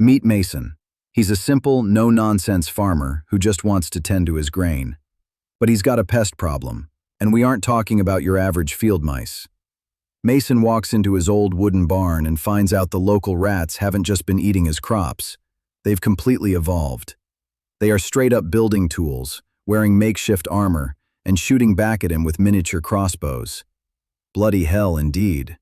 Meet Mason. He's a simple, no-nonsense farmer who just wants to tend to his grain. But he's got a pest problem, and we aren't talking about your average field mice. Mason walks into his old wooden barn and finds out the local rats haven't just been eating his crops. They've completely evolved. They are straight-up building tools, wearing makeshift armor, and shooting back at him with miniature crossbows. Bloody hell indeed.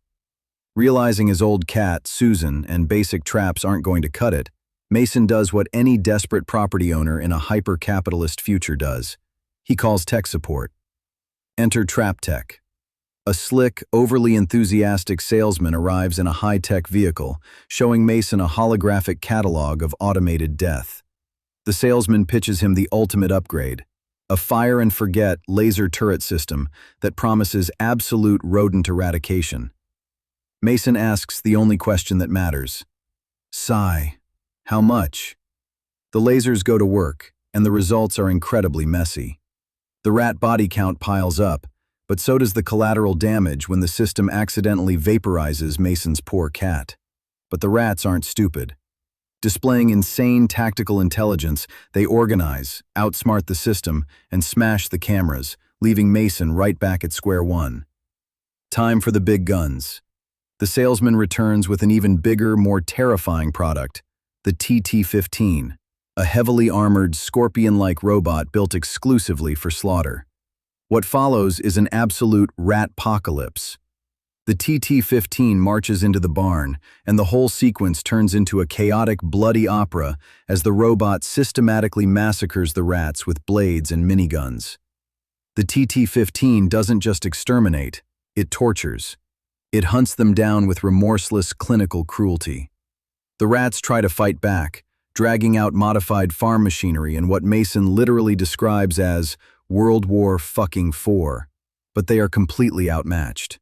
Realizing his old cat, Susan, and basic traps aren't going to cut it, Mason does what any desperate property owner in a hyper-capitalist future does. He calls tech support. Enter Trap Tech. A slick, overly enthusiastic salesman arrives in a high-tech vehicle, showing Mason a holographic catalog of automated death. The salesman pitches him the ultimate upgrade, a fire-and-forget laser turret system that promises absolute rodent eradication. Mason asks the only question that matters. Sigh. How much? The lasers go to work, and the results are incredibly messy. The rat body count piles up, but so does the collateral damage when the system accidentally vaporizes Mason's poor cat. But the rats aren't stupid. Displaying insane tactical intelligence, they organize, outsmart the system, and smash the cameras, leaving Mason right back at square one. Time for the big guns. The salesman returns with an even bigger, more terrifying product, the TT-15, a heavily armored, scorpion-like robot built exclusively for slaughter. What follows is an absolute rat-pocalypse. The TT-15 marches into the barn, and the whole sequence turns into a chaotic, bloody opera as the robot systematically massacres the rats with blades and miniguns. The TT-15 doesn't just exterminate, it tortures. It hunts them down with remorseless clinical cruelty. The rats try to fight back, dragging out modified farm machinery in what Mason literally describes as World War '4, but they are completely outmatched.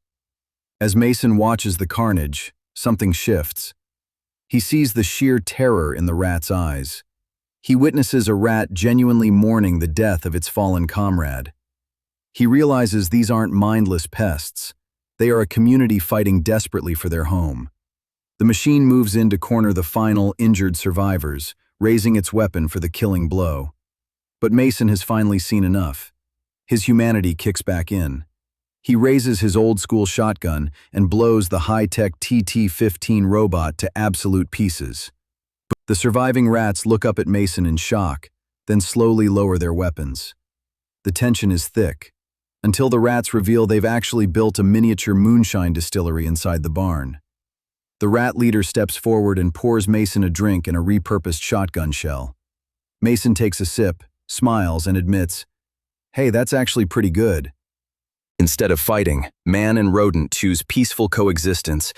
As Mason watches the carnage, something shifts. He sees the sheer terror in the rat's eyes. He witnesses a rat genuinely mourning the death of its fallen comrade. He realizes these aren't mindless pests. They are a community fighting desperately for their home. The machine moves in to corner the final, injured survivors, raising its weapon for the killing blow. But Mason has finally seen enough. His humanity kicks back in. He raises his old-school shotgun and blows the high-tech TT-15 robot to absolute pieces. The surviving rats look up at Mason in shock, then slowly lower their weapons. The tension is thick, until the rats reveal they've actually built a miniature moonshine distillery inside the barn. The rat leader steps forward and pours Mason a drink in a repurposed shotgun shell. Mason takes a sip, smiles, and admits, "Hey, that's actually pretty good." Instead of fighting, man and rodent choose peaceful coexistence,